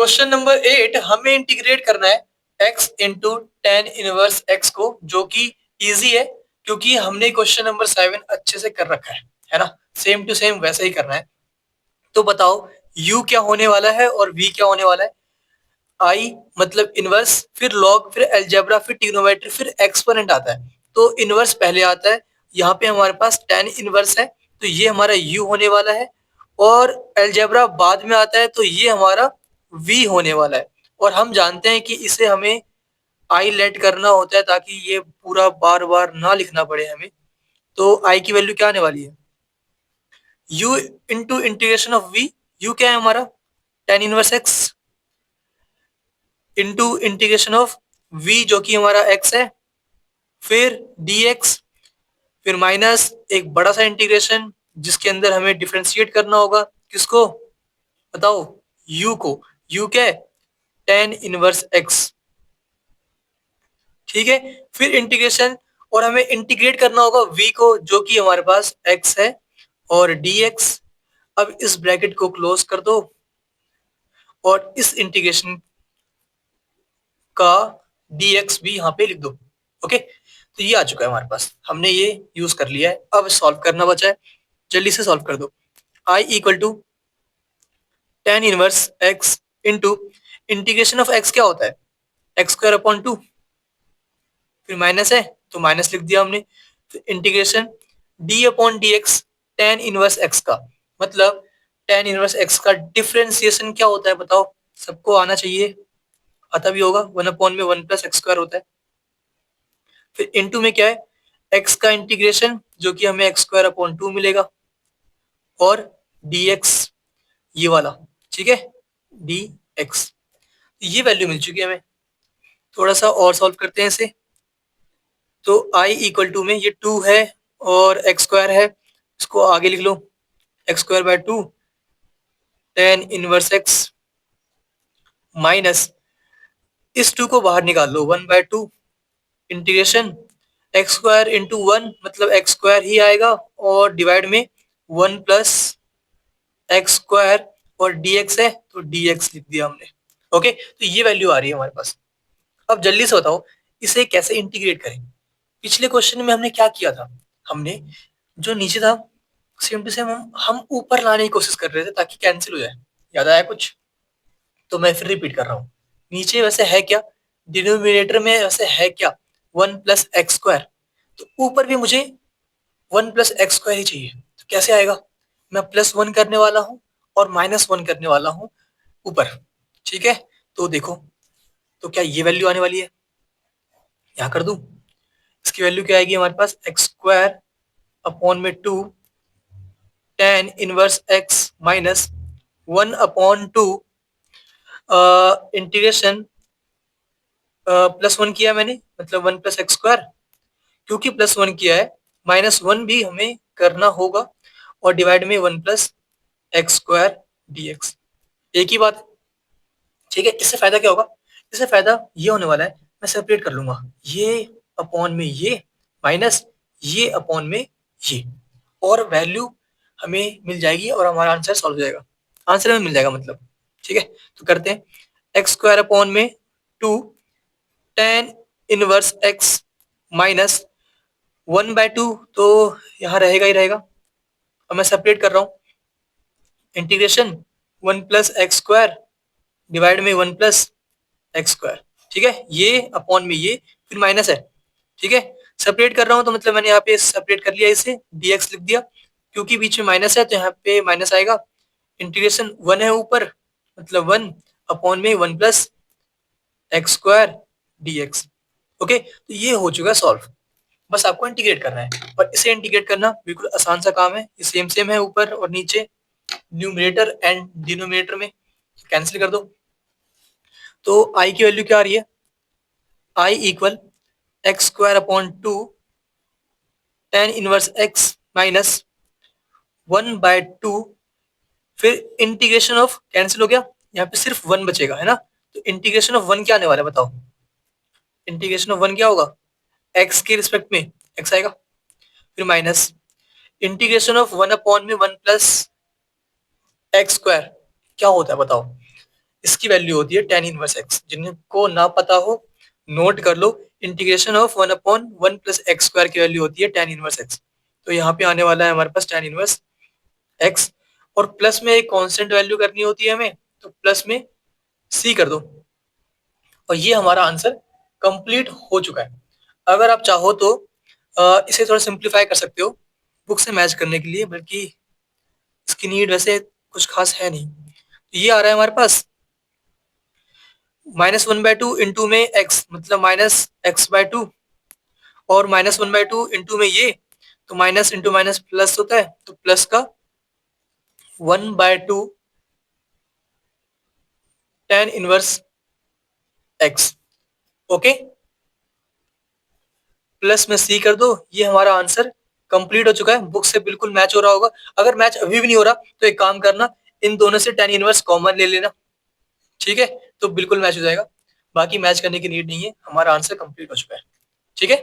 Question number 8 हमें integrate करना है x into ten inverse x को, जो कि इजी है क्योंकि हमने क्वेश्चन नंबर 7 अच्छे से कर रखा है ना। सेम टू सेम वैसे ही करना है। तो बताओ u क्या होने वाला है और v क्या होने वाला है। i मतलब इनवर्स, फिर लॉग, फिर अलजेब्रा, फिर ट्रिग्नोमेट्री, फिर एक्सपोनेंट आता है। तो इनवर्स पहले आता है। यहाँ पे हमारे पास टेन इनवर्स है, तो ये हमारा u होने वाला है। और अलजेब्रा बाद में आता है, तो ये हमारा v होने वाला है। और हम जानते हैं कि इसे हमें i लेट करना होता है ताकि ये पूरा बार बार ना लिखना पड़े हमें। तो i की वैल्यू क्या आने वाली है, u into integration of v। u क्या है हमारा, ten inverse x into integration of v जो कि हमारा x है, फिर dx, फिर माइनस एक बड़ा सा इंटीग्रेशन जिसके अंदर हमें डिफरेंशिएट करना होगा किसको, बताओ, u को। u क्या है, टेन इनवर्स x। ठीक है, फिर इंटीग्रेशन, और हमें इंटीग्रेट करना होगा v को जो कि हमारे पास x है, और dx। अब इस ब्रैकेट को क्लोज कर दो और इस इंटीग्रेशन का dx भी यहाँ पे लिख दो। ओके, तो ये आ चुका है हमारे पास, हमने ये यूज कर लिया है। अब सॉल्व करना बचा है, जल्दी से सॉल्व कर दो। i equal to tan inverse x into integration of x क्या होता है, एक्स स्क्वायर अपॉन टू, फिर माइनस है तो माइनस लिख दिया हमने। फिर integration d upon d x, tan inverse x का, मतलब टेन इनवर्स x का डिफरेंशिएशन क्या होता है बताओ, सबको आना चाहिए, आता भी होगा। वन अपॉन में वन प्लस एक्स स्क्वायर होता है। फिर इनटू में क्या है, x का इंटीग्रेशन जो कि हमें एक्स स्क्वायर अपॉन टू मिलेगा, और dx ये वाला, ठीक है, dx। ये वैल्यू मिल चुकी है हमें। थोड़ा सा और सॉल्व करते हैं इसे। तो i इक्वल टू में ये टू है और एक्स स्क्वायर है, इसको आगे लिख लो, x square by two, tan inverse x, minus इस टू को बाहर निकाल लो, one by two, integration x square into one मतलब एक्स स्क्वायर ही आएगा, और डिवाइड में वन प्लस एक्स स्क्वायर, और dx है तो dx लिख दिया हमने। ओके, तो ये वैल्यू आ रही है हमारे पास। अब जल्दी से बताओ इसे कैसे इंटीग्रेट करें। पिछले क्वेश्चन में हमने क्या किया था, हमने जो नीचे था सेम टू सेम हम ऊपर लाने की कोशिश कर रहे थे ताकि कैंसिल हो जाए। याद आया कुछ, तो मैं फिर रिपीट कर रहा हूँ। नीचे वैसे है क्या, डिनोमिनेटर में वैसे है क्या, वन प्लस एक्स स्क्वायर, तो ऊपर भी मुझे वन प्लस एक्स स्क्वायर ही चाहिए। तो कैसे आएगा, मैं प्लस वन करने वाला हूँ और माइनस वन करने वाला हूँ ऊपर। ठीक है, तो देखो, तो क्या ये वैल्यू आने वाली है, यहाँ कर दूं। इसकी वैल्यू क्या आएगी हमारे पास, एक्स स्क्वायर अपॉन में two, tan inverse x minus one upon two, integration plus one किया मैंने मतलब वन प्लस एक्स स्क्वायर, क्योंकि प्लस वन किया है माइनस वन भी हमें करना होगा, और डिवाइड में one plus x square D x, एक ही बात। ठीक है, इससे फायदा क्या होगा, इससे फायदा ये होने वाला है, मैं सेपरेट कर लूंगा, ये अपॉन में ये माइनस ये अपॉन में ये, और वैल्यू हमें मिल जाएगी और हमारा आंसर सॉल्व हो जाएगा, आंसर हमें मिल जाएगा मतलब। ठीक है, तो करते हैं, एक्स स्क्वायर अपॉन में two, tan inverse x minus one by two, तो यहाँ रहेगा ही रहेगा। अब मैं सेपरेट कर रहा हूँ, integration one plus x square divide में वन प्लस एक्स स्क्वायर। ठीक है, ये अपॉन में ये, फिर माइनस है। ठीक है, सेपरेट कर रहा हूँ तो मतलब मैंने यहाँ पे सेपरेट कर लिया, इसे dx लिख दिया, क्योंकि बीच में माइनस है तो यहाँ पे माइनस आएगा। इंटीग्रेशन वन है ऊपर मतलब वन अपॉन में one plus x square dx। Okay, तो ये हो चुका है सॉल्व। बस आपको इंटीग्रेट करना है, और इसे इंटीग्रेट करना बिल्कुल आसान सा काम है, ये सेम सेम है ऊपर और नीचे, न्यूमरेटर एंड डिनोमिनेटर में कैंसिल कर दो। तो i की वैल्यू क्या आ रही है, i equal x square upon to, tan inverse x minus one by to, फिर इंटीग्रेशन ऑफ कैंसिल हो गया, यहाँ पे सिर्फ वन बचेगा है ना, तो इंटीग्रेशन ऑफ वन क्या आने वाला है बताओ, इंटीग्रेशन ऑफ वन क्या होगा, एक्स के रिस्पेक्ट में एक्स आएगा, फिर minus integration of one upon में वन प्लस एक्स स्क्वायर क्या होता है बताओ, इसकी वैल्यू होती है tan इनवर्स x। जिनको ना पता हो नोट कर लो, integration of 1/1 plus x square की वैल्यू होती है tan इनवर्स x। तो यहाँ पे आने वाला है हमारे पास tan इनवर्स x, और प्लस में एक कांस्टेंट वैल्यू करनी होती है हमें, तो प्लस में c कर दो, और ये हमारा आंसर कंप्लीट हो चुका है। अगर आप चाहो तो इसे थोड़ा सिंप्लीफाई कर सकते हो बुक से मैच करने के लिए, बल्कि इसकी नीड वैसे कुछ खास है नहीं। तो ये आ रहा है हमारे पास -1/2 इंटू में x, मतलब -x/2, और -1/2 इंटू में ये, तो माइनस इंटू माइनस प्लस होता है, तो प्लस का 1/2 tan inverse x। Okay, plus में c कर दो, ये हमारा आंसर कंप्लीट हो चुका है, बुक से बिल्कुल मैच हो रहा होगा। अगर मैच अभी भी नहीं हो रहा तो एक काम करना, इन दोनों से tan इनवर्स कॉमन ले लेना, ठीक है, तो बिल्कुल मैच हो जाएगा। बाकी मैच करने की नीड नहीं है, हमारा आंसर कंप्लीट हो चुका है। ठीक है।